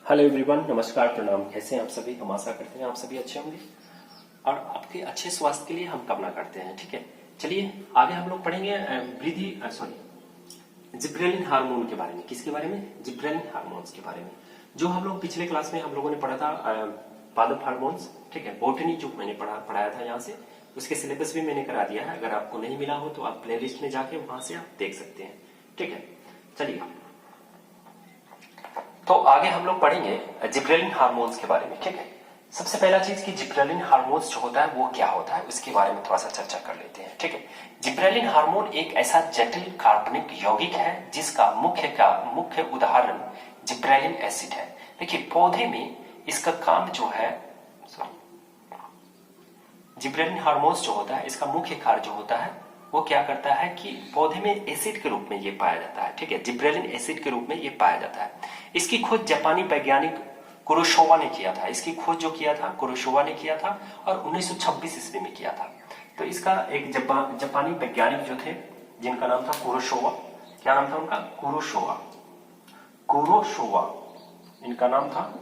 Hello everyone, नमस्कार, प्रणाम। कैसे हैं आप सभी? हम आशा करते हैं आप सभी अच्छे होंगे और आपके अच्छे स्वास्थ्य के लिए हम कामना करते हैं। ठीक है, चलिए आगे हम लोग पढ़ेंगे जिब्रेलिन हार्मोन के बारे में। किसके बारे में? जिब्रेलिन हार्मोन्स के बारे में, जो हम लोग पिछले क्लास में हम लोगों ने पढ़ा था पादप हार्मोन्स। ठीक है, बोटनी जो मैंने पढ़ाया था यहाँ से, उसके सिलेबस भी मैंने करा दिया है। अगर आपको नहीं मिला हो तो आप प्ले लिस्ट में जाके वहां से आप देख सकते हैं। ठीक है, चलिए तो आगे हम लोग पढ़ेंगे जिब्रेलिन हार्मोन्स के बारे में। ठीक है, सबसे पहला चीज कि जिब्रेलिन हार्मोन्स जो होता है वो क्या होता है, उसके बारे में थोड़ा सा चर्चा कर लेते हैं। ठीक है, जिब्रेलिन हार्मोन एक ऐसा जटिल कार्बनिक यौगिक है जिसका मुख्य उदाहरण जिब्रेलिन एसिड है। देखिए, पौधे में इसका काम जो है, जिब्रेलिन हार्मोन्स जो होता है इसका मुख्य कार्य जो होता है वो क्या करता है कि पौधे में एसिड के रूप में ये पाया जाता है। ठीक है, जिब्रेलिन एसिड के रूप में ये पाया जाता है। इसकी खोज जापानी वैज्ञानिक कुरोशोवा ने किया था। इसकी खोज जो किया था कुरोशोवा ने किया था और 1926 ईस्वी में किया था। तो इसका एक जापानी वैज्ञानिक जो थे जिनका नाम था कुरोशोवा। क्या नाम था उनका? कुरोशोवा। इनका नाम था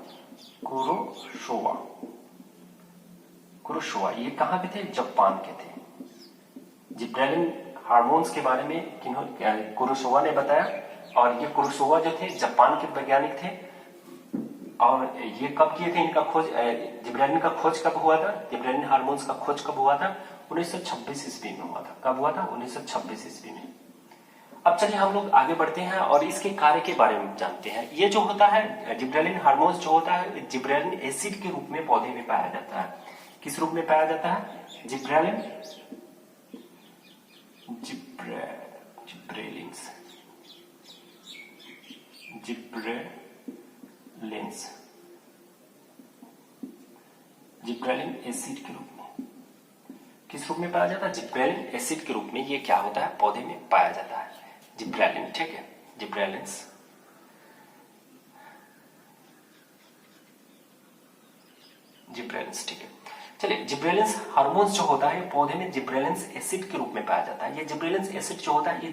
कुरोशोवा। ये कहाँ के थे? जापान के थे। जिब्रेलिन हार्मोन्स के बारे में कुरोशोवा ने बताया और ये कुरोशोवा जो थे जापान के वैज्ञानिक थे। और ये कब किए थे इनका खोज? जिब्रेलिन का खोज कब हुआ था? जिब्रेलिन हार्मोन्स का खोज कब हुआ था? 1926 ईस्वी में हुआ था। कब हुआ था? 1926 ईस्वी में। अब चलिए हम लोग आगे बढ़ते हैं और इसके कार्य के बारे में जानते हैं। ये जो होता है जिब्रेलिन हार्मोन्स जो होता है जिब्रेलिन एसिड के रूप में पौधे में पाया जाता है। किस रूप में पाया जाता है? जिब्रेलिन एसिड के रूप में। किस रूप में पाया जाता है? जिब्रेलिन एसिड के रूप में ये क्या होता है? पौधे में पाया जाता है जिब्रेलिन। ठीक है, जिब्रेलिन्स। ठीक है, चलिए जिब्रेलिन्स हार्मोन्स जो होता है पौधे में जिब्रेलिन्स एसिड के रूप में पाया जाता है। ये जिब्रेलिन्स एसिड जो होता है ये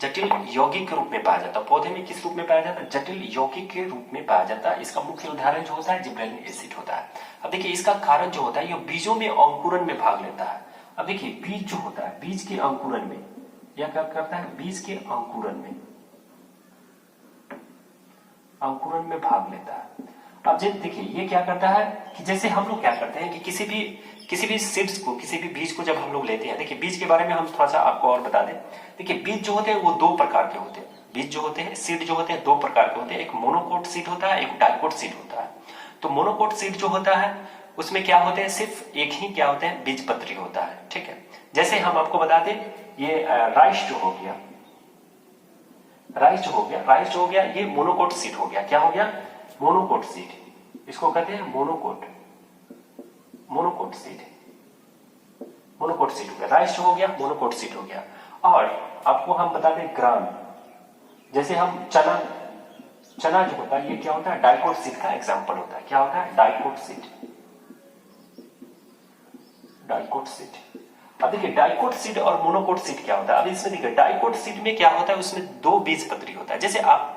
जटिल यौगिक के रूप में पाया जाता है। पौधे में किस रूप में पाया जाता है? जटिल यौगिक के रूप में पाया जाता है। इसका मुख्य उदाहरण जो होता है जिब्रेलिन एसिड होता है। अब देखिए, इसका कारण जो होता है ये बीजों में अंकुरन में भाग लेता है। अब देखिए, बीज जो होता है बीज के अंकुरन में यह क्या करता है? बीज के अंकुरन में भाग लेता है। अब देखिए ये क्या करता है कि जैसे हम लोग क्या करते हैं कि किसी भी सीड्स को, किसी भी बीज को जब हम लोग लेते हैं, देखिए बीज के बारे में हम थोड़ा सा आपको और बता दें। देखिए, बीज जो होते हैं वो दो प्रकार के होते हैं। बीज जो होते हैं, सीड जो होते हैं, दो प्रकार के होते हैं। एक मोनोकोट सीड होता है, एक डाइकोट सीड होता है। तो मोनोकोट सीड जो होता है उसमें क्या होते हैं? सिर्फ एक ही क्या होते हैं? बीजपत्री होता है। ठीक है, जैसे हम आपको बता दें ये राइस जो हो गया ये मोनोकोट सीड हो गया। क्या हो गया? Monocot seed. इसको कहते हैं मोनोकोट सीड हो गया। राइस जो हो गया मोनोकोट सीड हो गया। और आपको हम बता दें ग्राम, जैसे हम चना जो होता है ये क्या होता है? डाइकोट सीड का एग्जांपल होता है। क्या होता है? Dicot seed. अब देखिए, डाइकोट सीड और मोनोकोट सीड क्या होता है? अब इसमें देखिए, डाइकोट सीड में क्या होता है? उसमें दो बीजपत्री होता है। जैसे आप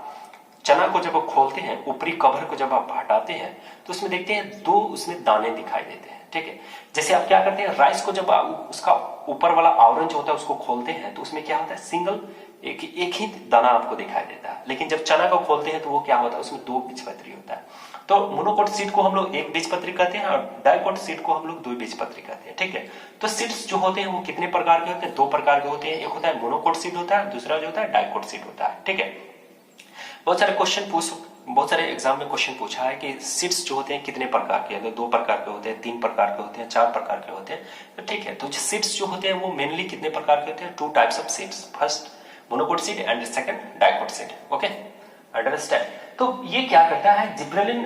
चना को जब आप खोलते हैं, ऊपरी कवर को जब आप हटाते हैं तो उसमें देखते हैं दो उसमें दाने दिखाई देते हैं। ठीक है, जैसे आप क्या करते हैं, राइस को जब आप उसका ऊपर वाला आवरण जो होता है उसको खोलते हैं तो उसमें क्या होता है? सिंगल एक ही दाना आपको दिखाई देता है। लेकिन जब चना को खोलते हैं तो वो क्या होता है? उसमें दो बीजपत्री होता है। तो मोनोकोट सीड को हम लोग एक बीजपत्री कहते हैं और डाइकोट सीड को हम लोग दो बीजपत्री कहते हैं। ठीक है, तो सीड्स जो होते हैं वो कितने प्रकार के होते हैं? दो प्रकार के होते हैं। एक होता है मोनोकोट सीड होता है, दूसरा जो होता है डाइकोट सीड होता है। ठीक है, बहुत सारे एग्जाम में क्वेश्चन पूछा है कि सीड्स जो होते हैं कितने प्रकार के हैं? दो प्रकार के होते हैं, तीन प्रकार के होते हैं, चार प्रकार के होते हैं। तो ठीक है, तो सीड्स जो होते हैं वो मेनली कितने प्रकार के होते हैं? Two types of seeds, first monocot seed and second dicot seed. Okay, understand? तो ये क्या करता है? जिब्रेलिन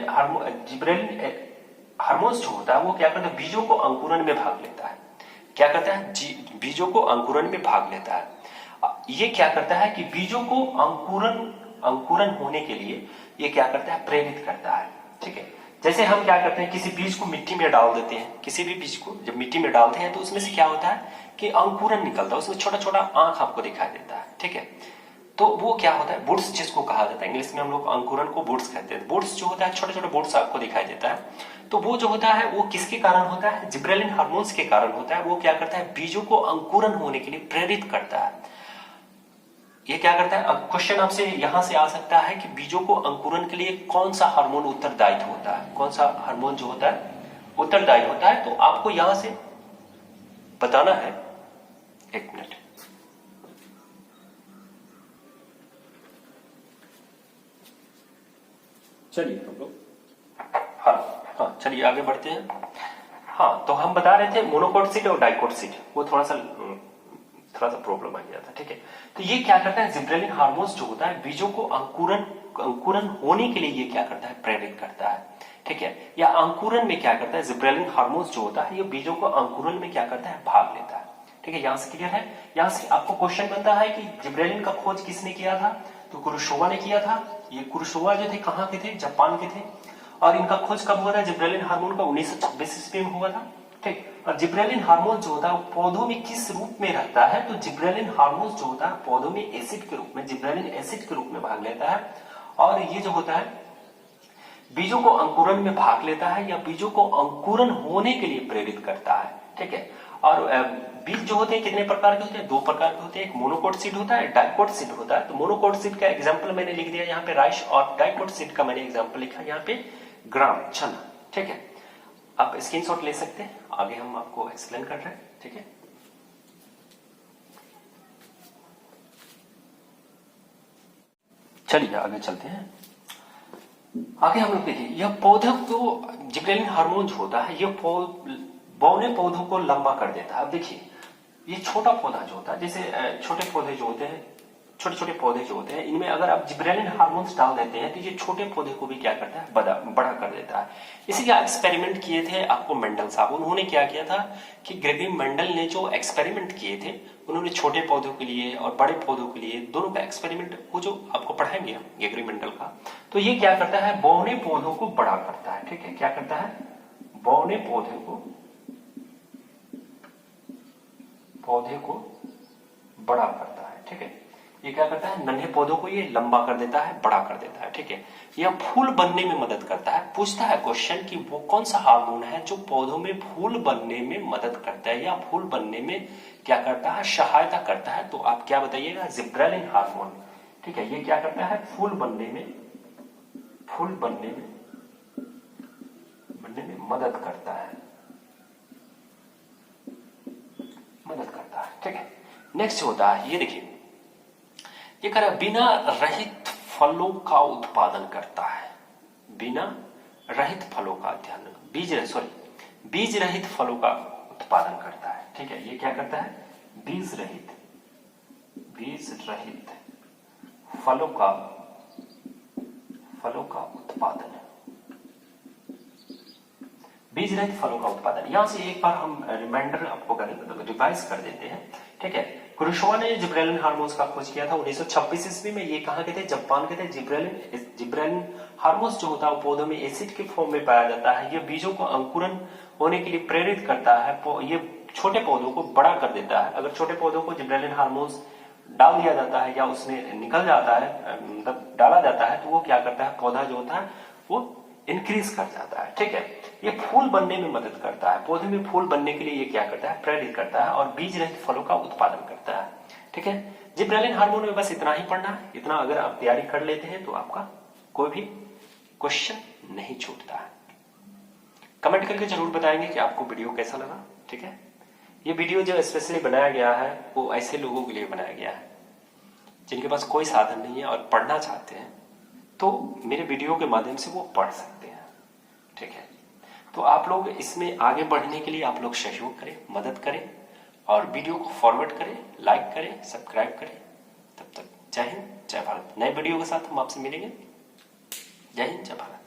हार्मोन्स जो होता है वो क्या करता है? बीजों को अंकुरन में भाग लेता है। क्या करता है? बीजों को अंकुरन में भाग लेता है। ये क्या करता है कि बीजों को अंकुरन होने के लिए ये क्या करता है? प्रेरित करता है। ठीक है, जैसे हम क्या करते हैं, किसी बीज को मिट्टी में डाल देते हैं। किसी भी बीज को जब मिट्टी में डालते हैं तो उसमें से क्या होता है कि अंकुरन निकलता है। उसमें छोटा छोटा आंख आपको दिखाई देता है। ठीक है, तो वो क्या होता है, बुड्स जिसको कहा जाता है, इंग्लिश में हम लोग अंकुरन को बुड्स कहते हैं। बुड्स जो होता है, छोटे छोटे बुड्स आपको दिखाई देता है, तो वो जो होता है वो किसके कारण होता है, जिब्रेलिन हार्मोन्स के कारण होता है। वो क्या करता है, बीजों को अंकुरन होने के लिए प्रेरित करता है। ये क्या करता है, अब क्वेश्चन आपसे यहां से आ सकता है कि बीजों को अंकुरन के लिए कौन सा हार्मोन उत्तरदायी होता है, कौन सा हार्मोन जो होता है उत्तरदायी होता है। तो आपको यहां से बताना है, एक मिनट, चलिए हम लोग हाँ चलिए आगे बढ़ते हैं। हाँ, तो हम बता रहे थे मोनोकोट सीट और डाइकोट सीट, वो थोड़ा सा प्रॉब्लम आ गया था, ठीक है। तो ये क्या करता है, जिब्रेलिन हार्मोन्स जो होता है बीजों को अंकुरन होने के लिए ये क्या करता है, प्रेरित करता है, ठीक है। या अंकुरन में क्या करता है, जिब्रेलिन हार्मोन्स जो होता है ये बीजों को अंकुरन में क्या करता है, भाग लेता है, ठीक है। यहां से क्लियर है। यहां से आपको क्वेश्चन बनता है कि जिब्रेलिन का खोज किसने किया था, तो कुरुशोवा ने किया था। ये कुरुशोवा जो थे कहाँ के थे, जापान के थे। और इनका खोज कब हुआ था, जिब्रेलिन हार्मोन का 1926 ईस्वी में हुआ था, ठीक। और जिब्रेलिन हार्मोन जो होता है पौधों में किस रूप में रहता है, तो जिब्रेलिन हार्मोन जो होता है पौधों में एसिड के रूप में, जिब्रेलिन एसिड के रूप में भाग लेता है। और ये जो होता है बीजों को अंकुरन में भाग लेता है या बीजों को अंकुरन होने के लिए प्रेरित करता है, ठीक है। और बीज जो होते हैं कितने प्रकार के होते हैं, दो प्रकार के होते हैं, एक मोनोकोट सीड होता है, डाइकोट सीड होता है। तो मोनोकोट सीड का एग्जांपल मैंने लिख दिया यहाँ पे राइस, और डाइकोट सीड का मैंने एग्जांपल लिखा यहाँ पे ग्राम, चना, ठीक है। आप स्क्रीनशॉट ले सकते हैं, आगे हम आपको एक्सप्लेन कर रहे हैं, ठीक है। चलिए आगे चलते हैं। आगे हम लोग देखिए, यह पौधे को जिब्रेलिन हार्मोन जो होता है ये बौने पौधों को लंबा कर देता है। अब देखिए ये छोटा पौधा जो होता है, जैसे छोटे पौधे जो होते हैं, छोटे छोटे पौधे जो होते हैं, इनमें अगर आप जिब्रेलिन हार्मोन्स डाल देते हैं तो ये छोटे पौधे को भी क्या करता है, बड़ा कर देता है। इसीलिए एक्सपेरिमेंट किए थे आपको मेंडल साहब, उन्होंने क्या किया था कि ग्रेगरी मेंडल ने जो एक्सपेरिमेंट किए थे, उन्होंने छोटे पौधों के लिए और बड़े पौधों के लिए दोनों का एक्सपेरिमेंट, वो जो आपको पढ़ाएंगे हम ग्रेगरी मेंडल का, तो ये क्या करता है, बौने पौधों को बड़ा करता है, ठीक है। क्या करता है, बौने पौधे को बड़ा करता है, ठीक है। ये क्या करता है, नन्हे पौधों को ये लंबा कर देता है, बड़ा कर देता है, ठीक है। यह फूल बनने में मदद करता है। पूछता है क्वेश्चन कि वो कौन सा हार्मोन है जो पौधों में फूल बनने में मदद करता है या फूल बनने में क्या करता है, सहायता करता है। तो आप क्या बताइएगा, जिब्रेलिन हार्मोन, ठीक है। ये क्या करता है, फूल बनने में मदद करता है, ठीक है। नेक्स्ट होता है, ये देखिए, ये कह रहा है बिना रहित फलों का उत्पादन करता है, बिना रहित फलों का ध्यान, बीज रहित फलों का उत्पादन करता है, ठीक है। ये क्या करता है, बीज रहित फलों का उत्पादन, बीज रहित फलों का उत्पादन। यहां से एक बार हम रिमाइंडर आपको रिवाइज कर देते हैं, ठीक है। कुरुशोवा ने जिब्रेलिन हार्मोन्स का खोज किया था 1926 ईस्वी में। ये कहां के थे, जापान के थे। जिब्रेलिन हार्मोन्स जो होता है पौधों में एसिड के फॉर्म में पाया जाता है। ये बीजों को अंकुरन होने के लिए प्रेरित करता है, ये छोटे पौधों को बड़ा कर देता है। अगर छोटे पौधों को जिब्रेलिन हार्मोन्स डाल दिया जाता है या उसमें निकल जाता है, मतलब डाला जाता है, तो वो क्या करता है, पौधा जो होता है वो इंक्रीज कर जाता है, ठीक है। ये फूल बनने में मदद करता है, पौधे में फूल बनने के लिए ये क्या करता है, प्रेरित करता है और बीज रहित फलों का उत्पादन करता है, ठीक है। जिब्रेलिन हार्मोन में बस इतना ही पढ़ना है। इतना अगर आप तैयारी कर लेते हैं तो आपका कोई भी क्वेश्चन नहीं छूटता है। कमेंट करके जरूर बताएंगे कि आपको वीडियो कैसा लगा, ठीक है। ये वीडियो जो स्पेशली बनाया गया है वो ऐसे लोगों के लिए बनाया गया है जिनके पास कोई साधन नहीं है और पढ़ना चाहते हैं, तो मेरे वीडियो के माध्यम से वो पढ़ सकते हैं, ठीक है। तो आप लोग इसमें आगे बढ़ने के लिए आप लोग सहयोग करें, मदद करें और वीडियो को फॉरवर्ड करें, लाइक करें, सब्सक्राइब करें। तब तक जय हिंद, जय भारत। नए वीडियो के साथ हम आपसे मिलेंगे। जय हिंद, जय भारत।